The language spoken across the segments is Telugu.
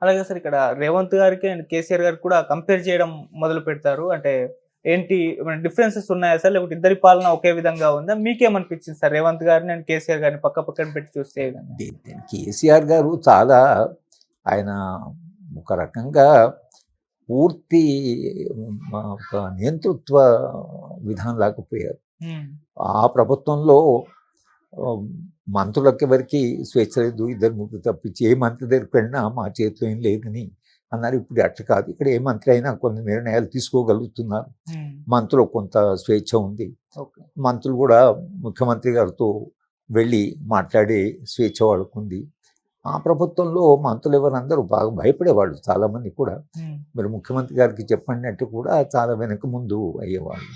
అలాగే సార్ ఇక్కడ రేవంత్ గారికి అండ్ కేసీఆర్ గారికి కూడా కంపేర్ చేయడం మొదలు పెడతారు. అంటే ఏంటి ఏమైనా డిఫరెన్సెస్ ఉన్నాయా సార్? లేకపోతే ఇద్దరి పాలన ఒకే విధంగా ఉందా? మీకేమనిపించింది సార్ రేవంత్ గారిని అండ్ కేసీఆర్ గారిని పక్క పక్కన పెట్టి చూస్తే ఏ విధంగా? కేసీఆర్ గారు చాలా ఆయన ఒక రకంగా పూర్తి ఒక నియంతృత్వ విధానం లేకపోయారు. హ్మ్. ఆ ప్రభుత్వంలో మంత్రులకి ఎవరికి స్వేచ్ఛ లేదు, ఇద్దరు ముగ్గురు తప్పించి ఏ మంత్రి దగ్గరికి వెళ్ళినా మా చేతిలో ఏం లేదని అన్నారు. ఇప్పుడు అట్లా కాదు, ఇక్కడ ఏ మంత్రి అయినా కొన్ని నిర్ణయాలు తీసుకోగలుగుతున్నారు. హ్మ్. మంత్రులకు కొంత స్వేచ్ఛ ఉంది. ఓకే. మంత్రులు కూడా ముఖ్యమంత్రి గారితో వెళ్ళి మాట్లాడే స్వేచ్ఛ వాళ్ళకుంది. ఆ ప్రభుత్వంలో మంత్రులు ఎవరందరూ బాగా భయపడేవాళ్ళు చాలామంది కూడా. హ్మ్. మీరు ముఖ్యమంత్రి గారికి చెప్పండి అంటే కూడా చాలా వెనక ముందు అయ్యేవాళ్ళు.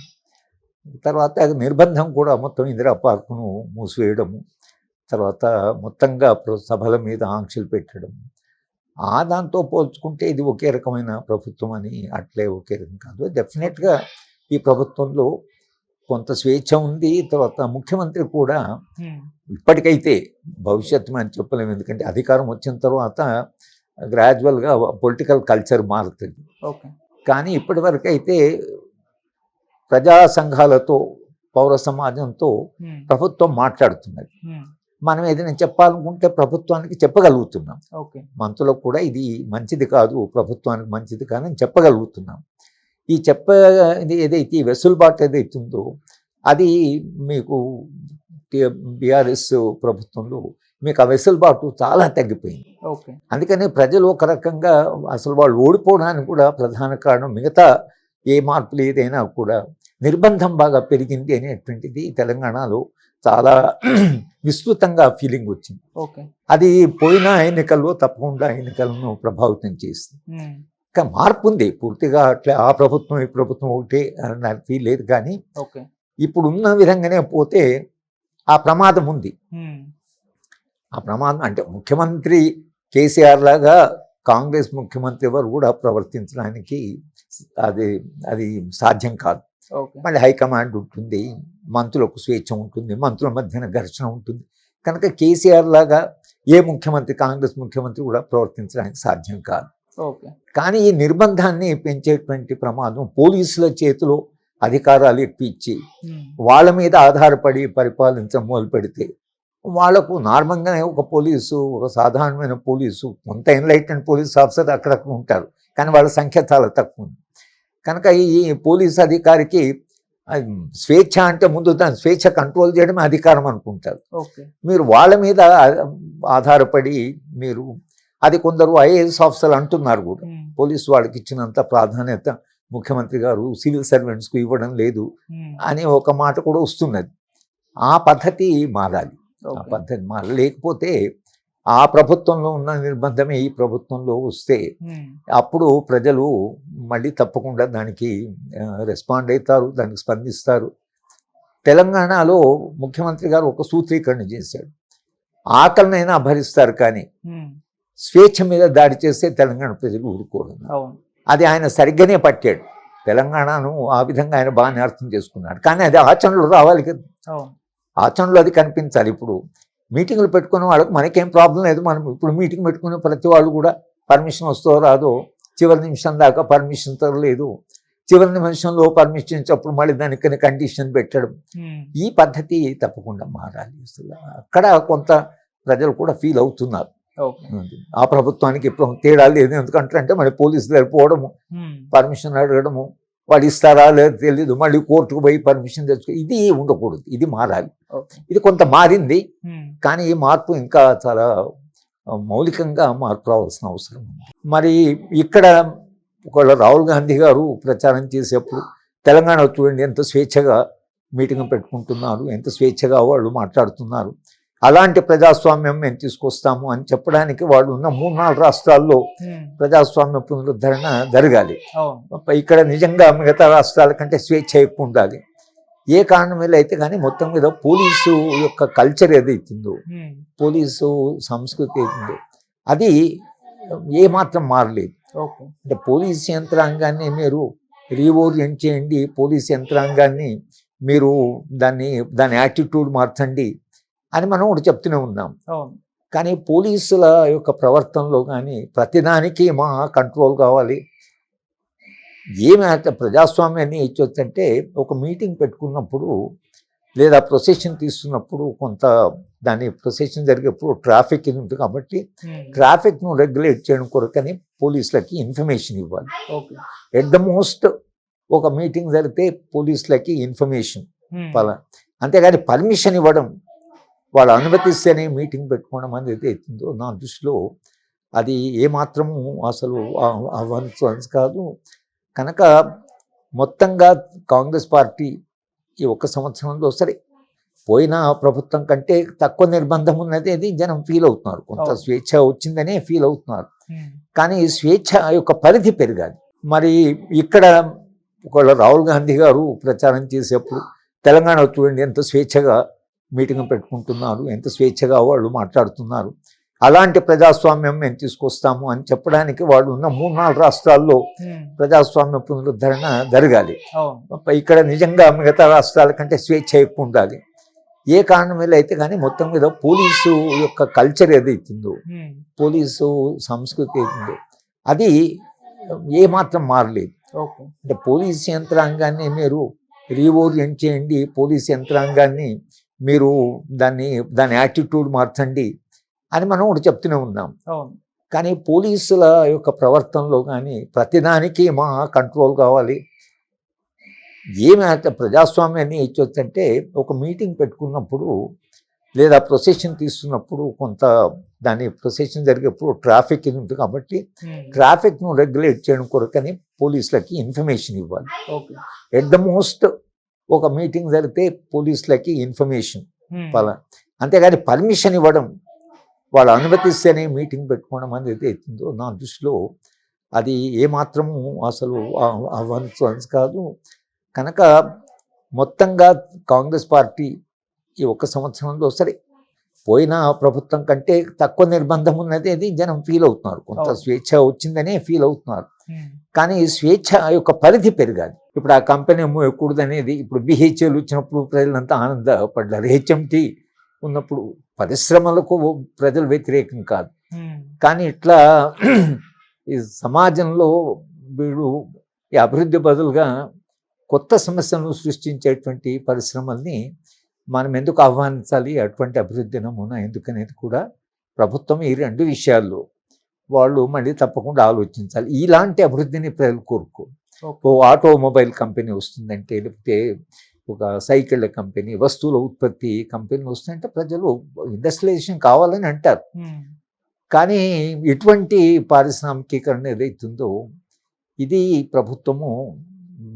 తర్వాత నిర్బంధం కూడా మొత్తం ఇందిరా పార్కును మూసివేయడము, తర్వాత మొత్తంగా సభల మీద ఆంక్షలు పెట్టడం. దాంతో పోల్చుకుంటే ఇది ఒకే రకమైన ప్రభుత్వం అని అట్లే ఒకే రకం కాదు. డెఫినెట్గా ఈ ప్రభుత్వంలో కొంత స్వేచ్ఛ ఉంది. తర్వాత ముఖ్యమంత్రి కూడా హ్మ్. ఇప్పటికైతే భవిష్యత్తు అని చెప్పలేము, ఎందుకంటే అధికారం వచ్చిన తర్వాత గ్రాడ్యువల్గా పొలిటికల్ కల్చర్ మారుతుంది. ఓకే. కానీ ఇప్పటి వరకు అయితే ప్రజా సంఘాలతో పౌర సమాజంతో హ్మ్. ప్రభుత్వం మాట్లాడుతున్నది. హ్మ్. మనం ఏదైనా చెప్పాలనుకుంటే ప్రభుత్వానికి చెప్పగలుగుతున్నాం. ఓకే. మంత్రులకు కూడా ఇది మంచిది కాదు, ప్రభుత్వానికి మంచిది కాదని చెప్పగలుగుతున్నాం. ఈ ఇది ఏదైతే ఈ వెసులుబాటు ఏదైతే ఉందో అది మీకు బీఆర్ఎస్ ప్రభుత్వంలో మీకు ఆ వెసులుబాటు చాలా తగ్గిపోయింది. ఓకే. అందుకని ప్రజలు ఒక రకంగా అసలు వాళ్ళు ఓడిపోవడానికి కూడా ప్రధాన కారణం మిగతా ఏ మార్పులు ఏదైనా కూడా నిర్బంధం బాగా పెరిగింది అనేటువంటిది తెలంగాణలో చాలా విస్తృతంగా ఫీలింగ్ వచ్చింది. ఓకే. అది పోయిన ఎన్నికల్లో తప్పకుండా ఎన్నికలను ప్రభావితం చేస్తుంది. హ్మ్. కానీ మార్పు ఉంది పూర్తిగా. అట్లా ఆ ప్రభుత్వం ఈ ప్రభుత్వం ఒకటే అని నాకు ఫీల్ లేదు. కానీ ఓకే. ఇప్పుడున్న విధంగానే పోతే ఆ ప్రమాదం ఉంది. హ్మ్. ఆ ప్రమాదం అంటే ముఖ్యమంత్రి కేసీఆర్ లాగా కాంగ్రెస్ ముఖ్యమంత్రి ఎవరు కూడా ప్రవర్తించడానికి అది అది సాధ్యం కాదు. ఓకే. మళ్ళీ హైకమాండ్ ఉంటుంది, మంత్రులకు స్వేచ్ఛ ఉంటుంది, మంత్రుల మధ్యన ఘర్షణ ఉంటుంది. కనుక కేసీఆర్ లాగా ఏ ముఖ్యమంత్రి, కాంగ్రెస్ ముఖ్యమంత్రి కూడా ప్రవర్తించడానికి సాధ్యం కాదు. ఓకే. కానీ ఈ నిర్బంధాన్ని పెంచేటువంటి ప్రమాదం పోలీసుల చేతిలో అధికారాలు ఎక్కువ ఇచ్చి హ్మ్. వాళ్ళ మీద ఆధారపడి పరిపాలించడం మొదలు పెడితే వాళ్లకు నార్మల్గానే ఒక పోలీసు, ఒక సాధారణమైన పోలీసు, కొంత ఎన్లైటెంట్ పోలీస్ ఆఫీసర్ అక్కడక్కడ ఉంటారు, కానీ వాళ్ళ సంఖ్య చాలా తక్కువ ఉంది. కనుక ఈ పోలీస్ అధికారికి స్వేచ్ఛ అంటే ముందు దాని స్వేచ్ఛ కంట్రోల్ చేయడమే అధికారం అనుకుంటారు. ఓకే. మీరు వాళ్ళ మీద ఆధారపడి మీరు అది కొందరు ఐఏఎస్ ఆఫీసర్లు అంటున్నారు కూడా, హ్మ్. పోలీసు వాళ్ళకి ఇచ్చినంత ప్రాధాన్యత ముఖ్యమంత్రి గారు సివిల్ సర్వెంట్స్కు ఇవ్వడం లేదు హ్మ్. అని ఒక మాట కూడా వస్తున్నది. ఆ పద్ధతి మారాలి. ఆ ఓకే. పద్ధతి మారాలి. లేకపోతే ఆ ప్రభుత్వంలో ఉన్న నిర్బంధమే ఈ ప్రభుత్వంలో వస్తే హ్మ్. అప్పుడు ప్రజలు మళ్ళీ తప్పకుండా దానికి రెస్పాండ్ అవుతారు, దానికి స్పందిస్తారు. తెలంగాణలో ముఖ్యమంత్రి గారు ఒక సూత్రీకరణ చేశాడు. ఆకలినైనా భరిస్తారు, కానీ హ్మ్. స్వేచ్ఛ మీద దాడి చేస్తే తెలంగాణ ప్రజలు ఊరుకోరు. అవును. అది ఆయన సరిగ్గానే పట్టాడు. తెలంగాణను ఆ విధంగా ఆయన బాగానే అర్థం చేసుకున్నాడు. కానీ అది ఆచరణలో రావాలి కదా, అవును. ఆచరణలో అది కనిపించాలి. ఇప్పుడు మీటింగులు పెట్టుకునే వాళ్ళకి మనకేం ప్రాబ్లం లేదు. మనం ఇప్పుడు మీటింగ్ పెట్టుకునే ప్రతి వాళ్ళు కూడా పర్మిషన్ వస్తుందో రాదో, చివరి నిమిషం దాకా పర్మిషన్ లేదు, చివరి నిమిషంలో పర్మిషన్ ఇచ్చినప్పుడు మళ్ళీ దానికి కండిషన్ పెట్టడం, హ్మ్. ఈ పద్ధతి తప్పకుండా మారాలి. అసలు అక్కడ కొంత ప్రజలు కూడా ఫీల్ అవుతున్నారు. ఓకే. ఆ ప్రభుత్వానికి ఇప్పుడు తేడా లేదు, ఎందుకంటే మళ్ళీ పోలీసు దగ్గర పోవడము, హ్మ్. పర్మిషన్ అడగడము, వాళ్ళు ఇస్తారా లేదు తెలియదు, మళ్ళీ కోర్టుకు పోయి పర్మిషన్ తెచ్చుకో, ఇది ఉండకూడదు, ఇది మారాలి. ఓకే. ఇది కొంత మారింది, హ్మ్. కానీ ఈ మార్పు ఇంకా చాలా మౌలికంగా మార్పు రావాల్సిన అవసరం ఉంది. మరి ఇక్కడ ఒకవేళ రాహుల్ గాంధీ గారు ప్రచారం చేసేప్పుడు తెలంగాణ చూడండి ఎంత స్వేచ్ఛగా మీటింగ్ పెట్టుకుంటున్నారు, ఎంత స్వేచ్ఛగా వాళ్ళు మాట్లాడుతున్నారు, అలాంటి ప్రజాస్వామ్యం మేము తీసుకొస్తాము అని చెప్పడానికి వాళ్ళు ఉన్న 3-4 రాష్ట్రాల్లో హ్మ్. ప్రజాస్వామ్య పునరుద్ధరణ జరగాలి. అవును. ఇక్కడ నిజంగా మిగతా రాష్ట్రాల కంటే స్వేచ్ఛ ఎక్కువ ఉండాలి. ఏ కారణం వల్ల అయితే కానీ మొత్తం మీద పోలీసు యొక్క కల్చర్ ఏదైతుందో, హ్మ్. పోలీసు సంస్కృతి ఏదైతుందో అది ఏమాత్రం మారలేదు. ఓకే. అంటే పోలీస్ యంత్రాంగాన్ని మీరు రీఓరియంట్ చేయండి, పోలీస్ యంత్రాంగాన్ని మీరు దాని యాటిట్యూడ్ మార్చండి అని మనం ఒకటి చెప్తూనే ఉన్నాం. అవును. కానీ పోలీసుల యొక్క ప్రవర్తనలో కానీ ప్రతిదానికి మా కంట్రోల్ కావాలి. ఏమి ప్రజాస్వామ్యాన్ని ఇచ్చొచ్చంటే ఒక మీటింగ్ పెట్టుకున్నప్పుడు లేదా ప్రొసెషన్ తీస్తున్నప్పుడు కొంత దాని ప్రొసెషన్ జరిగేప్పుడు ట్రాఫిక్ ఇది ఉంటుంది కాబట్టి ట్రాఫిక్ను రెగ్యులేట్ చేయడం కొరకని పోలీసులకి ఇన్ఫర్మేషన్ ఇవ్వాలి. ఓకే. ఎట్ ద మోస్ట్ ఒక మీటింగ్ జరిగితే పోలీసులకి ఇన్ఫర్మేషన్ పలా, అంతేగాని పర్మిషన్ ఇవ్వడం వాళ్ళు అనుమతిస్తేనే మీటింగ్ పెట్టుకోవడం అనేది అవుతుందో నా దృష్టిలో అది ఏమాత్రము అసలు అవ్వచ్చు కాదు. కనుక మొత్తంగా కాంగ్రెస్ పార్టీ ఈ ఒక్క సంవత్సరంలో సరే పోయిన ప్రభుత్వం కంటే తక్కువ నిర్బంధం ఉన్నది అది జనం ఫీల్ అవుతున్నారు. కొంత స్వేచ్ఛ వచ్చిందనే ఫీల్ అవుతున్నారు. కానీ స్వేచ్ఛ యొక్క పరిధి పెరగాలి. మరి ఇక్కడ ఒకవేళ రాహుల్ గాంధీ గారు ప్రచారం చేసేప్పుడు తెలంగాణ చూడండి ఎంత స్వేచ్ఛగా మీటింగ్ పెట్టుకుంటున్నారు, ఎంత స్వేచ్ఛగా వాళ్ళు మాట్లాడుతున్నారు. అలాంటి ప్రజాస్వామ్యం మేము తీసుకొస్తాము అని చెప్పడానికి వాళ్ళు ఉన్న 3-4 రాష్ట్రాల్లో ప్రజాస్వామ్య పునరుద్ధరణ జరగాలి. ఇక్కడ నిజంగా మిగతా రాష్ట్రాల కంటే స్వేచ్ఛ ఎక్కువ ఉండాలి. ఏ కారణం వల్ల అయితే కానీ మొత్తం మీద పోలీసు యొక్క కల్చర్ ఏదైతుందో, పోలీసు సంస్కృతి అవుతుందో అది ఏమాత్రం మారలేదు. అంటే పోలీస్ యంత్రాంగాన్ని మీరు రీఓరియంట్ చేయండి, పోలీస్ యంత్రాంగాన్ని మీరు దాని యాటిట్యూడ్ మార్చండి అని మనం ఒకటి చెప్తూనే ఉన్నాం. కానీ పోలీసుల యొక్క ప్రవర్తనలో కానీ ప్రతిదానికి మా కంట్రోల్ కావాలి. ఏమి ప్రజాస్వామ్యాన్ని ఇచ్చొచ్చంటే ఒక మీటింగ్ పెట్టుకున్నప్పుడు లేదా ప్రొసెషన్ తీస్తున్నప్పుడు కొంత దాని ప్రొసెషన్ జరిగేప్పుడు ట్రాఫిక్ ఇది ఉంటుంది కాబట్టి ట్రాఫిక్ను రెగ్యులేట్ చేయడం కొరకని పోలీసులకి ఇన్ఫర్మేషన్ ఇవ్వాలి. ఎట్ ద మోస్ట్ ఒక మీటింగ్ జరిగితే పోలీసులకి ఇన్ఫర్మేషన్ పలా, అంతేగాని పర్మిషన్ ఇవ్వడం వాళ్ళు అనుమతిస్తేనే మీటింగ్ పెట్టుకోవడం అనేది అవుతుందో నా దృష్టిలో అది ఏమాత్రము అసలు అవ్వచ్చు కాదు. కనుక మొత్తంగా కాంగ్రెస్ పార్టీ ఈ ఒక్క సంవత్సరంలో సరే పోయిన ప్రభుత్వం కంటే తక్కువ నిర్బంధం ఉన్నది అది జనం ఫీల్ అవుతున్నారు. కొంత స్వేచ్ఛ వచ్చిందనే ఫీల్ అవుతున్నారు. కానీ స్వేచ్ఛ యొక్క పరిధి పెరగాలి. ఇప్పుడు ఆ కంపెనీ మూయకూడదు అనేది ఇప్పుడు BHL వచ్చినప్పుడు ప్రజలంతా ఆనందపడ్డారు. HMT ఉన్నప్పుడు పరిశ్రమలకు ప్రజలు వ్యతిరేకం కాదు. కానీ ఇట్లా ఈ సమాజంలో వీడు ఈ అభివృద్ధి బదులుగా కొత్త సమస్యలను సృష్టించేటువంటి పరిశ్రమల్ని మనం ఎందుకు ఆహ్వానించాలి, అటువంటి అభివృద్ధి నమూనా ఎందుకనేది కూడా ప్రభుత్వం ఈ 2 విషయాల్లో వాళ్ళు మళ్ళీ తప్పకుండా ఆలోచించాలి. ఇలాంటి అభివృద్ధిని ప్రజలు కోరుకోరు. ఓ ఆటోమొబైల్ కంపెనీ వస్తుందంటే, లేకపోతే ఒక సైకిళ్ళ కంపెనీ, వస్తువుల ఉత్పత్తి కంపెనీ వస్తుందంటే ప్రజలు ఇండస్ట్రియలైజేషన్ కావాలని అంటారు. కానీ ఇటువంటి పారిశ్రామికీకరణ ఏదైతుందో ఇది ప్రభుత్వము